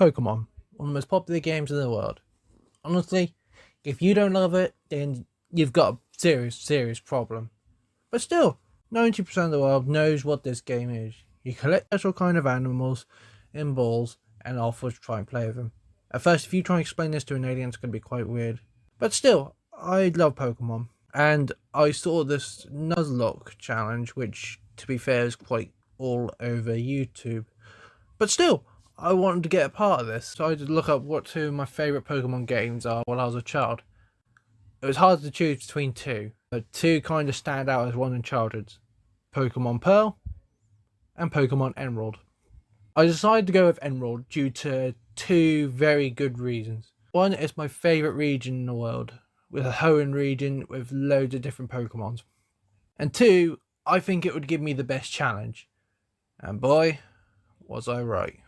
Pokemon, one of the most popular games in the world. Honestly, if you don't love it, then you've got a serious problem. But still, 90% of the world knows what this game is. You collect special kind of animals in balls and offers to try and play with them. At first, if you try and explain this to an alien, it's going to be quite weird. But still, I love Pokemon. And I saw this Nuzlocke challenge, which, to be fair, is quite all over YouTube. But still, I wanted to get a part of this, so I had to look up what two of my favourite Pokemon games are while I was a child. It was hard to choose between two, but two kind of stand out as one in childhood. Pokemon Pearl and Pokemon Emerald. I decided to go with Emerald due to two very good reasons. One, it's my favourite region in the world, with a Hoenn region with loads of different Pokemons. And two, I think it would give me the best challenge. And boy, was I right.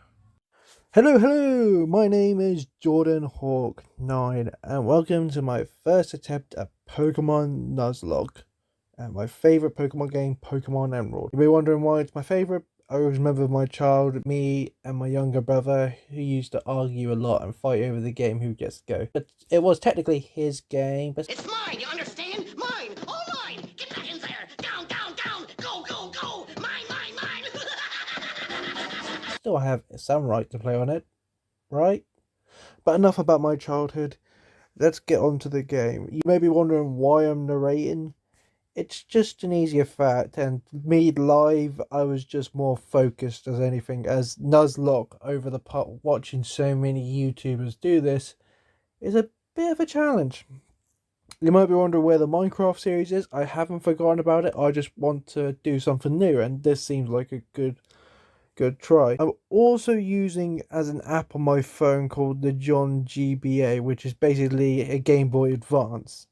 Hello, my name is Jordan Hawk 9 and welcome to my first attempt at Pokemon Nuzlocke and my favourite Pokemon game, Pokemon Emerald. You'll be wondering why it's my favourite. I always remember my child, me and my younger brother who used to argue a lot and fight over the game who gets to go. But it was technically his game, but it's mine, you understand? Mine, all mine! Get back in there! Down, go! Mine! Still I have some right to play on it, right? But enough about my childhood. Let's get on to the game. You may be wondering why I'm narrating. It's just an easier fact, and me live, I was just more focused as anything, as Nuzlocke over the pot, watching so many YouTubers do this is a bit of a challenge. You might be wondering where the Minecraft series is. I haven't forgotten about it. I just want to do something new, and this seems like a good try. I'm also using as an app on my phone called the John GBA, which is basically a Game Boy Advance,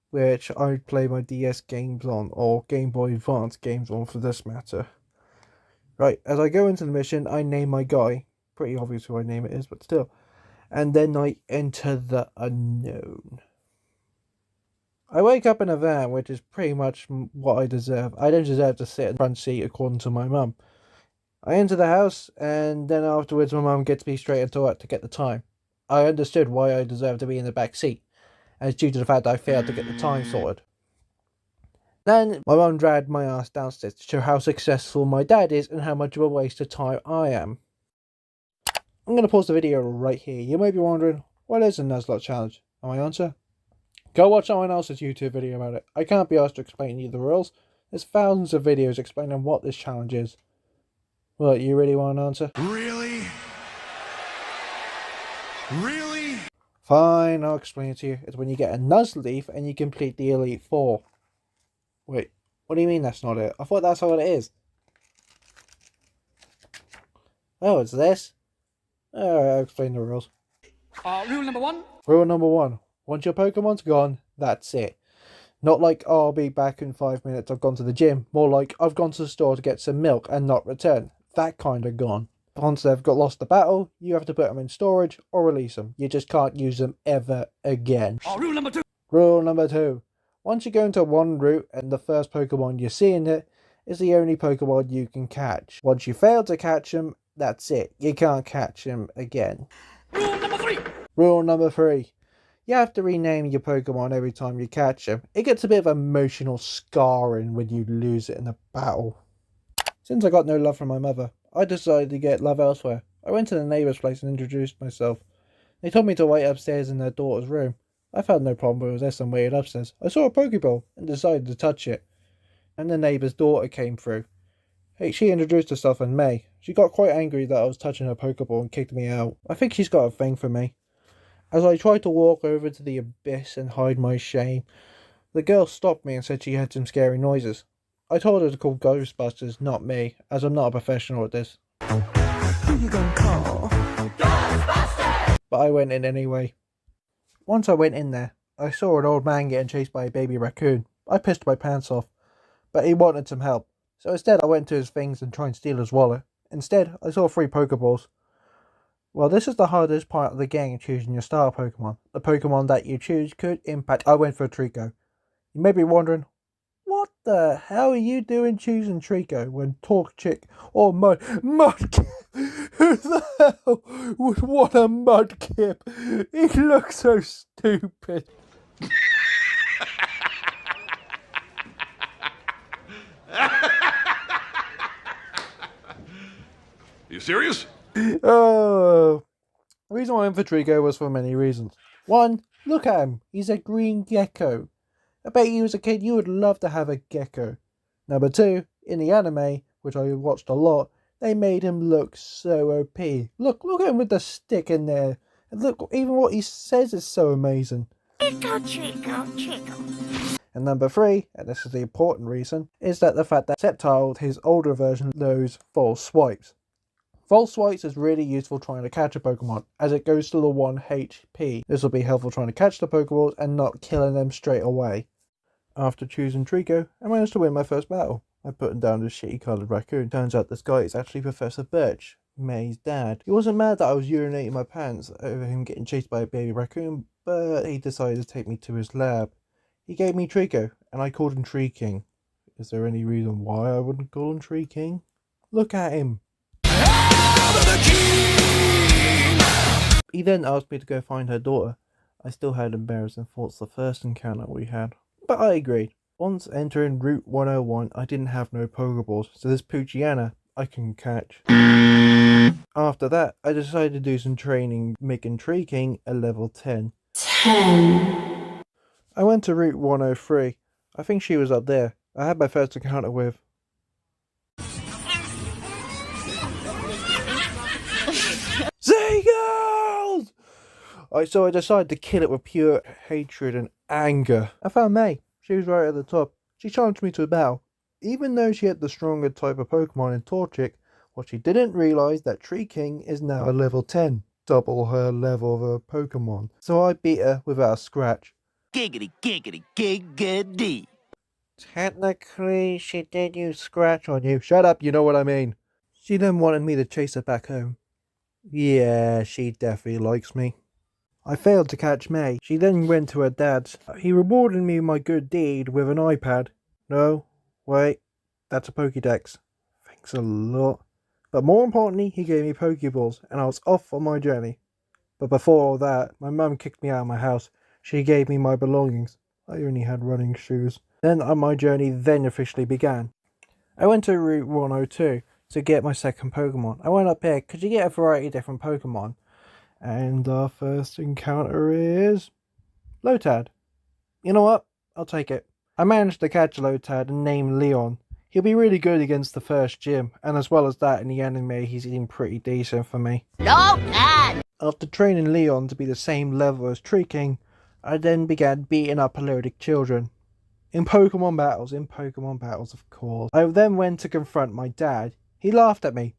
which I play my DS games on, or Game Boy Advance games on for this matter. Right, as I go into the mission, I name my guy. Pretty obvious who I name it is, but still. And then I enter the unknown. I wake up in a van, which is pretty much what I deserve. I don't deserve to sit in the front seat according to my mum. I enter the house, and then afterwards my mum gets me straight into work to get the time. I understood why I deserve to be in the back seat, and it's due to the fact that I failed to get the time sorted. Then my mum dragged my ass downstairs to show how successful my dad is and how much of a waste of time I am. I'm going to pause the video right here. You may be wondering, what is a Nuzlocke challenge? And my answer? Go watch someone else's YouTube video about it. I can't be asked to explain you the rules. There's thousands of videos explaining what this challenge is. What, you really want an answer? Really? Really? Fine, I'll explain it to you. It's when you get a Nuzleaf and you complete the Elite Four. Wait, what do you mean that's not it? I thought that's what it is. Oh, it's this? Alright, I'll explain the rules. Rule number one. Rule number one. Once your Pokemon's gone, that's it. Not like, oh, I'll be back in 5 minutes, I've gone to the gym. More like, I've gone to the store to get some milk and not return. That kind of gone. Once they've lost the battle, you have to put them in storage or release them. You just can't use them ever again. Rule number two. Rule number two. Once you go into one route and the first Pokemon you see in it is the only Pokemon you can catch. Once you fail to catch them, that's it. You can't catch them again. Rule number three. Rule number three. You have to rename your Pokemon every time you catch them. It gets a bit of emotional scarring when you lose it in a battle. Since I got no love from my mother, I decided to get love elsewhere. I went to the neighbour's place and introduced myself. They told me to wait upstairs in their daughter's room. I found no problem with this and waited upstairs. I saw a Pokeball and decided to touch it. And the neighbour's daughter came through. Hey, she introduced herself in May. She got quite angry that I was touching her Pokeball and kicked me out. I think she's got a thing for me. As I tried to walk over to the abyss and hide my shame, the girl stopped me and said she had some scary noises. I told her to call Ghostbusters, not me, as I'm not a professional at this. Who you gonna call? Ghostbusters! But I went in anyway. Once I went in there, I saw an old man getting chased by a baby raccoon. I pissed my pants off, but he wanted some help. So instead I went to his things and tried to steal his wallet. Instead, I saw 3 Pokeballs. Well, this is the hardest part of the game, choosing your starter Pokemon. The Pokemon that you choose could impact. I went for a Trico. You may be wondering, what the hell are you doing choosing Trico when Torchic or Mudkip? Who the hell would want a Mudkip? He looks so stupid. You serious? Oh, the reason why I went for Trico was for many reasons. One, look at him. He's a green gecko. I bet you as a kid you would love to have a gecko. Number two, in the anime, which I watched a lot, they made him look so OP. Look at him with the stick in there. And look, even what he says is so amazing. And number three, and this is the important reason, is that the fact that Sceptile, his older version, knows false swipes. False swipes is really useful trying to catch a Pokemon, as it goes to the 1 HP. This will be helpful trying to catch the Pokeballs and not killing them straight away. After choosing Trico, I managed to win my first battle. I put him down this shitty coloured raccoon. Turns out this guy is actually Professor Birch, May's dad. He wasn't mad that I was urinating my pants over him getting chased by a baby raccoon, but he decided to take me to his lab. He gave me Trico, and I called him Tree King. Is there any reason why I wouldn't call him Tree King? Look at him. He then asked me to go find her daughter. I still had embarrassing thoughts the first encounter we had, but I agreed. Once entering Route 101, I didn't have no Pokeballs, so this Poochyena I can catch. After that, I decided to do some training, making Tree King a level 10. I went to Route 103. I think she was up there. I had my first encounter with Seagulls! So I decided to kill it with pure hatred and anger. I found May. She was right at the top. She challenged me to a battle. Even though she had the stronger type of Pokemon in Torchic, what she didn't realise that Tree King is now a level 10. Double her level of a Pokemon. So I beat her without a scratch. Giggity, giggity, giggity. Technically, she did use scratch on you. Shut up, you know what I mean. She then wanted me to chase her back home. Yeah, she definitely likes me. I failed to catch May. She then went to her dad's. He rewarded me my good deed with an iPad. No, wait, that's a Pokédex. Thanks a lot. But more importantly, he gave me Pokeballs, and I was off on my journey. But before all that, my mum kicked me out of my house. She gave me my belongings. I only had running shoes. Then my journey then officially began. I went to Route 102 to get my second Pokemon. I went up here because you get a variety of different Pokemon. And our first encounter is Lotad. You know what? I'll take it. I managed to catch Lotad and name Leon. He'll be really good against the first gym, and as well as that in the anime he's been pretty decent for me. Lotad! After training Leon to be the same level as Tree King, I then began beating up Pelodic children. In Pokemon battles of course. I then went to confront my dad. He laughed at me.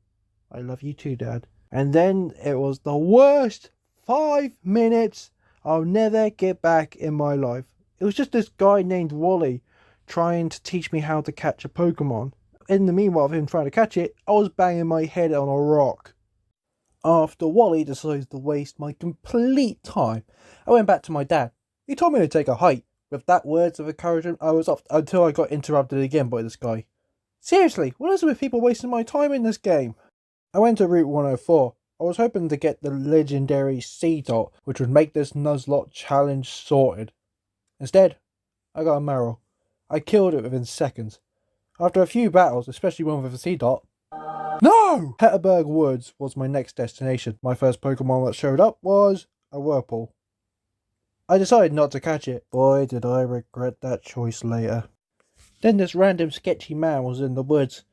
I love you too, Dad. And then it was the worst 5 minutes I'll never get back in my life. It was just this guy named Wally trying to teach me how to catch a Pokemon. In the meanwhile of him trying to catch it, I was banging my head on a rock. After Wally decided to waste my complete time, I went back to my dad. He told me to take a hike. With that words of encouragement, I was off until I got interrupted again by this guy. Seriously, what is it with people wasting my time in this game? I went to Route 104. I was hoping to get the legendary C-Dot, which would make this Nuzlocke challenge sorted. Instead, I got a Meryl. I killed it within seconds. After a few battles, especially one with a C-Dot. No! Hetterberg Woods was my next destination. My first Pokemon that showed up was a Whirlpool. I decided not to catch it. Boy, did I regret that choice later. Then this random sketchy man was in the woods.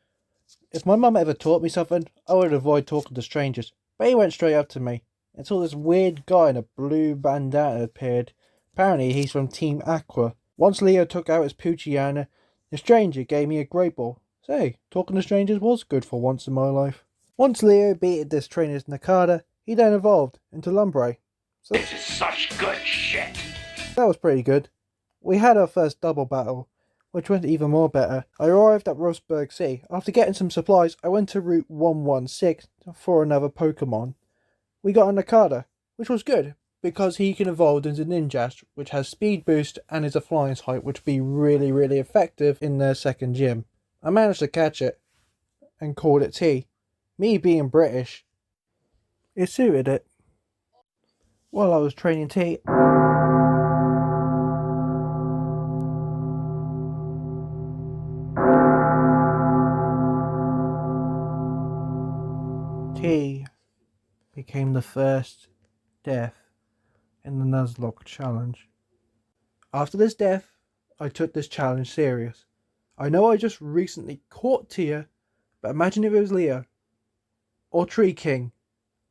If my mum ever taught me something, I would avoid talking to strangers. But he went straight up to me, until this weird guy in a blue bandana appeared. Apparently he's from Team Aqua. Once Leo took out his Poochyena, the stranger gave me a Great Ball. Say, talking to strangers was good for once in my life. Once Leo beat this trainer's Nakada, he then evolved into Lumbre. So This is such good shit. that was pretty good. We had our first double battle, which went even more better. I arrived at Rosberg City. After getting some supplies, I went to Route 116 for another Pokemon. We got a Nakada, which was good, because he can evolve into Ninjash, which has speed boost and is a flying type, which would be really, really effective in their second gym. I managed to catch it and called it T. Me being British, it suited it. While I was training T, T became the first death in the Nuzlocke challenge. After this death, I took this challenge serious. I know I just recently caught Tia, but imagine if it was Leo or Tree King.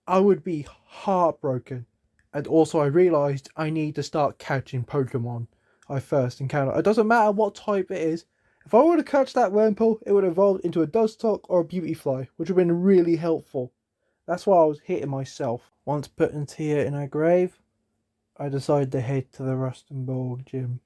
I would be heartbroken. And also I realised I need to start catching Pokemon I first encounter. It doesn't matter what type it is. If I were to catch that Wurmple, it would evolve into a Dustock or a Beautyfly, which would have been really helpful. That's why I was hitting myself. Once putting Tia in her grave, I decided to head to the Rust and Ball gym.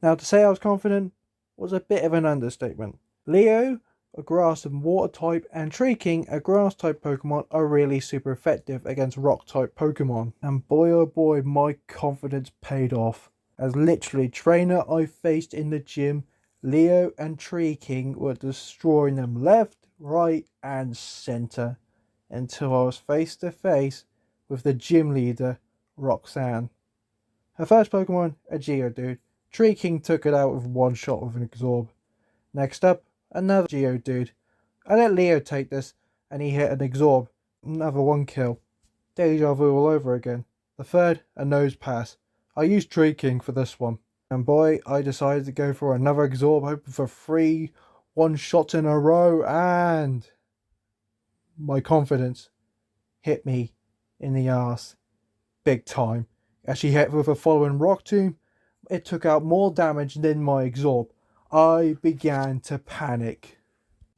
Now, to say I was confident was a bit of an understatement. Leo, a grass and water type, and Tree King, a grass type Pokemon, are really super effective against rock type Pokemon. And boy oh boy, my confidence paid off. As literally, trainer I faced in the gym, Leo and Tree King were destroying them left, right, and centre. Until I was face to face with the gym leader, Roxanne. Her first Pokemon, a Geodude. Tree King took it out with one shot with an Absorb. Next up, another Geodude. I let Leo take this, and he hit an Absorb. Another one kill. Deja vu all over again. The third, a Nose Pass. I used Tree King for this one. And boy, I decided to go for another Absorb, hoping for 3 one-shots in a row, and my confidence hit me in the arse. Big time. As she hit with a following Rock Tomb, it took out more damage than my Absorb. I began to panic.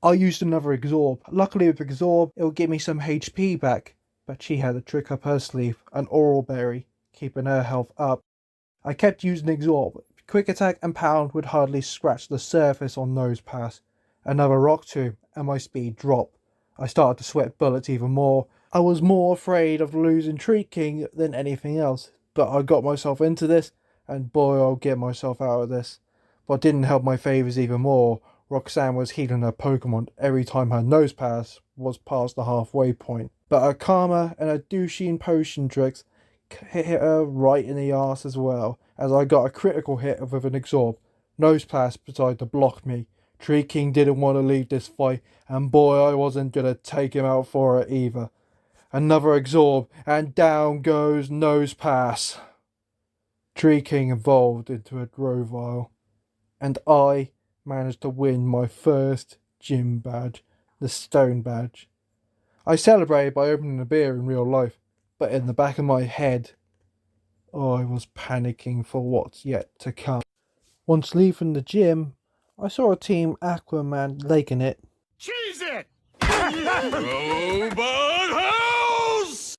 I used another Absorb. Luckily with Absorb, it would give me some HP back, but she had a trick up her sleeve, an Oral Berry, keeping her health up. I kept using Absorb. Quick Attack and Pound would hardly scratch the surface on Nose Pass. Another Rock Tomb, and my speed dropped. I started to sweat bullets even more. I was more afraid of losing Tree King than anything else, but I got myself into this, and boy, I'll get myself out of this. What didn't help my favours even more, Roxanne was healing her Pokemon every time her Nose Pass was past the halfway point. But her Karma and her douchey potion tricks hit her right in the arse as well, as I got a critical hit with an Absorb. Nose Pass decided to block me. Tree King didn't want to leave this fight, and boy, I wasn't going to take him out for it either. Another Absorb, and down goes Nose Pass. Tree King evolved into a Grovyle, and I managed to win my first gym badge, the Stone Badge. I celebrated by opening a beer in real life, but in the back of my head, I was panicking for what's yet to come. Once leaving the gym, I saw a Team Aquaman legging it. Cheese it! Robot House!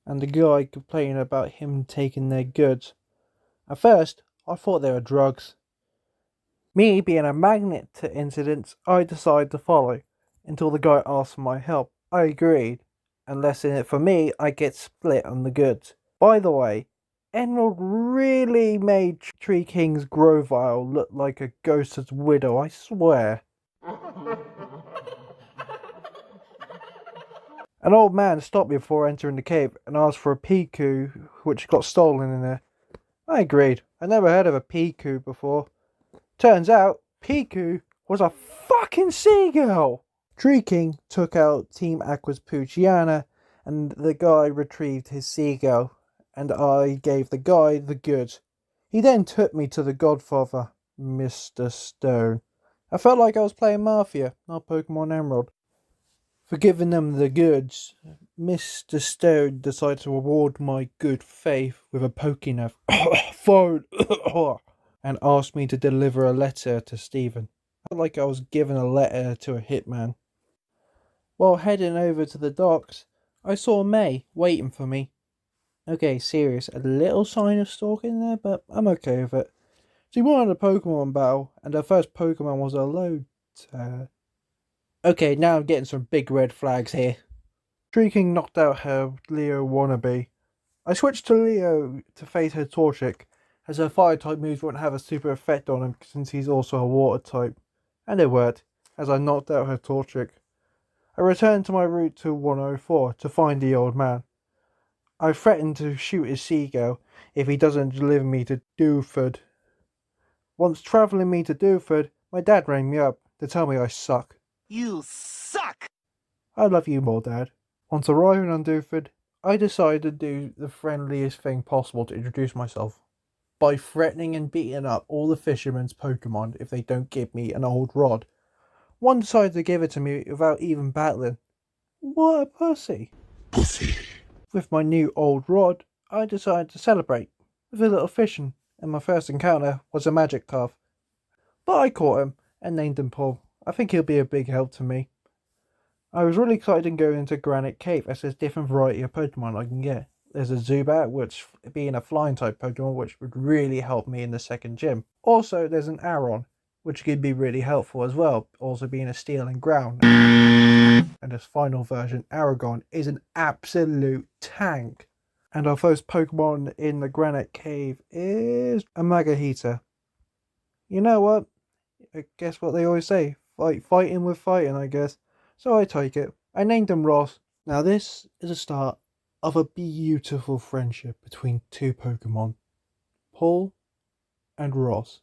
And the guy complaining about him taking their goods. At first, I thought they were drugs. Me being a magnet to incidents, I decided to follow, until the guy asked for my help. I agreed. Unless in it for me, I get split on the goods. By the way, Emerald really made Tree King's Grovyle look like a ghost's widow, I swear. An old man stopped me before entering the cave and asked for a Piku, which got stolen in there. I agreed. I never heard of a Piku before. Turns out, Piku was a fucking seagull! Tree King took out Team Aqua's Poochyena, and the guy retrieved his seagull, and I gave the guy the goods. He then took me to the Godfather, Mr. Stone. I felt like I was playing Mafia, not Pokemon Emerald. For giving them the goods, Mr. Stone decided to reward my good faith with a Pokénav phone and asked me to deliver a letter to Stephen. I felt like I was giving a letter to a hitman. While heading over to the docks, I saw May waiting for me. Okay, serious, a little sign of stalking there, but I'm okay with it. She wanted a Pokemon battle, and her first Pokemon was a Lotad. Okay, now I'm getting some big red flags here. Tree King knocked out her Leo wannabe. I switched to Leo to face her Torchic, as her fire type moves won't have a super effect on him since he's also a water type. And it worked, as I knocked out her Torchic. I returned to my route to 104 to find the old man. I threatened to shoot his seagull if he doesn't deliver me to Dewford. Once travelling me to Dewford, my dad rang me up to tell me I suck. You suck! I love you more, Dad. Once arriving on Dewford, I decided to do the friendliest thing possible to introduce myself, by threatening and beating up all the fishermen's Pokemon if they don't give me an old rod. One decided to give it to me without even battling. What a pussy. With my new old rod, I decided to celebrate with a little fishing, and my first encounter was a Magikarp. But I caught him and named him Paul. I think he'll be a big help to me. I was really excited to go into Granite Cave as there's different variety of Pokemon I can get. There's a Zubat, which being a flying type Pokemon, which would really help me in the second gym. Also, there's an Aron, which could be really helpful as well, also being a steel and ground. And this final version, Aragon, is an absolute tank. And our first Pokemon in the Granite Cave is a Magahita. You know what? I guess what they always say, fighting with fighting, I guess. So I take it. I named him Ross. Now this is a start of a beautiful friendship between two Pokemon, Paul and Ross.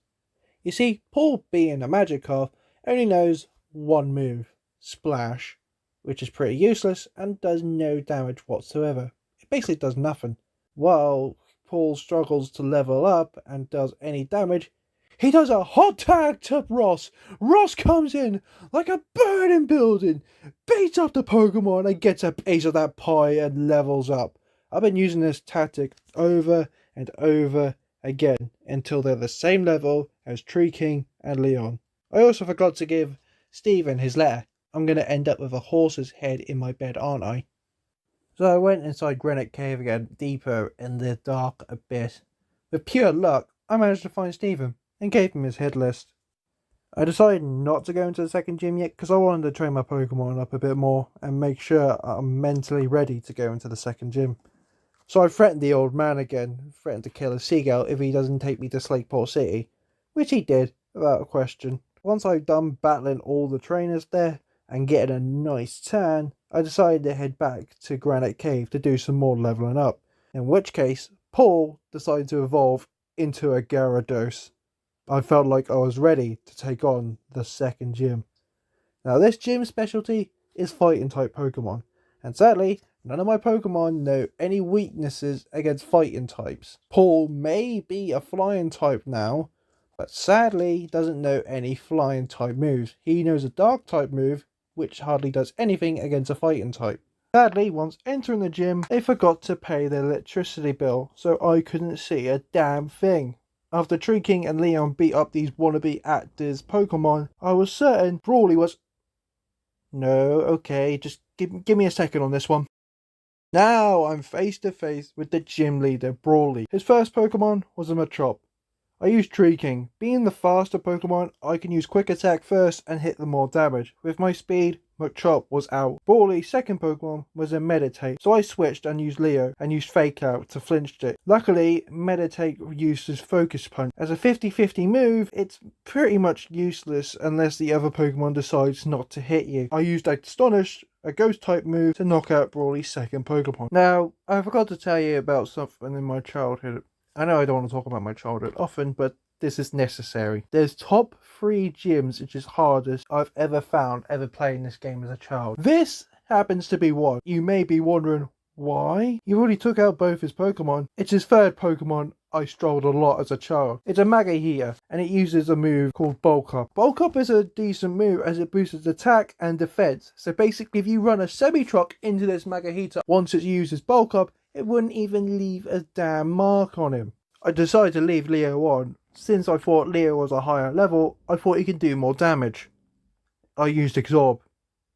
You see, Paul, being a Magikarp, only knows one move, Splash, which is pretty useless and does no damage whatsoever. It basically does nothing. While Paul struggles to level up and does any damage, he does a hot tag to Ross. Ross comes in like a burning building, beats up the Pokemon and gets a piece of that pie and levels up. I've been using this tactic over and over again until they're the same level as Tree King and Leon. I also forgot to give Steven his letter. I'm going to end up with a horse's head in my bed, aren't I? So I went inside Granite Cave again, deeper in the dark abyss. With pure luck, I managed to find Steven and gave him his hit list. I decided not to go into the second gym yet because I wanted to train my Pokemon up a bit more and make sure I'm mentally ready to go into the second gym. So I threatened the old man again, threatened to kill a seagull if he doesn't take me to Slakeport City, which he did, without a question. Once I'd done battling all the trainers there and getting a nice tan, I decided to head back to Granite Cave to do some more leveling up, in which case Paul decided to evolve into a Gyarados. I felt like I was ready to take on the second gym. Now this gym's specialty is fighting type Pokemon, and sadly none of my Pokemon know any weaknesses against fighting types. Paul may be a flying type now, but sadly doesn't know any flying type moves. He knows a dark type move which hardly does anything against a fighting type. Sadly, once entering the gym, they forgot to pay their electricity bill, so I couldn't see a damn thing. After Tree King and Leon beat up these wannabe actors Pokemon, I was certain Brawly was... No, okay, just give me a second on this one. Now I'm face to face with the gym leader, Brawly. His first Pokemon was a Machop. I used Tree King. Being the faster Pokemon, I can use Quick Attack first and hit them more damage. With my speed, Machop was out. Brawly's second Pokemon was a Meditate, so I switched and used Leo and used Fake Out to flinch it. Luckily, Meditate uses Focus Punch. As a 50-50 move, it's pretty much useless unless the other Pokemon decides not to hit you. I used Astonish, a ghost type move, to knock out Brawly's second Pokemon. Now, I forgot to tell you about something in my childhood. I know I don't want to talk about my childhood often, but this is necessary. There's top 3 gyms which is hardest I've ever found ever playing this game as a child. This happens to be one. You may be wondering why? You already took out both his Pokemon. It's his third Pokemon I struggled a lot as a child. It's a Magahita, and it uses a move called Bulk Up. Bulk Up is a decent move as it boosts its attack and defense. So basically if you run a semi-truck into this Magahita, once it uses Bulk Up, it wouldn't even leave a damn mark on him. I decided to leave Leo on. Since I thought Leo was a higher level, I thought he could do more damage. I used Absorb.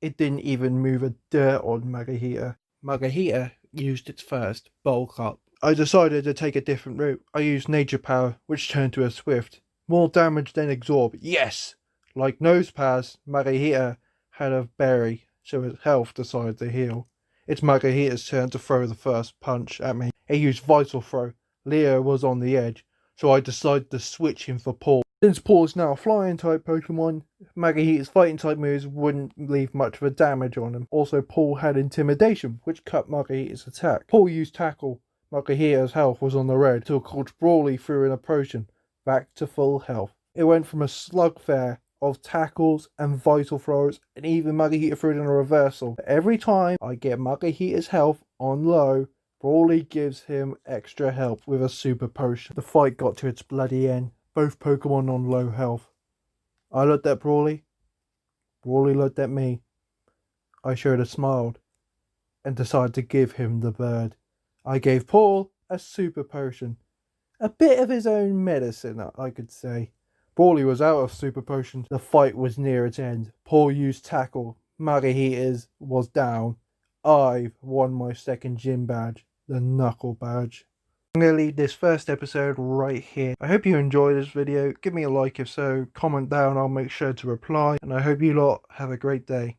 It didn't even move a dirt on Magahita. Magahita used its first Bulk Up. I decided to take a different route. I used Nature Power, which turned to a Swift. More damage than Absorb, yes! Like Nosepass, Magahita had a berry, so his health decided to heal. It's Magahita's turn to throw the first punch at me. He used Vital Throw. Leo was on the edge, so I decided to switch him for Paul. Since Paul is now a flying type Pokemon, Magahita's fighting type moves wouldn't leave much of a damage on him. Also, Paul had Intimidation, which cut Magahita's attack. Paul used Tackle. Magahita's health was on the red until caught Brawly through an potion, back to full health. It went from a slugfare of tackles and vital throws, and even Magahita threw it in a reversal. Every time I get Magahita's health on low, Brawly gives him extra health with a super potion. The fight got to its bloody end. Both Pokemon on low health. I looked at Brawly. Brawly looked at me. I showed a smile and decided to give him the bird. I gave Paul a super potion. A bit of his own medicine, I could say. Brawly was out of super potions. The fight was near its end. Paul used Tackle. Magahita's was down. I've won my second gym badge, the Knuckle badge. I'm going to leave this first episode right here. I hope you enjoyed this video. Give me a like if so. Comment down, I'll make sure to reply. And I hope you lot have a great day.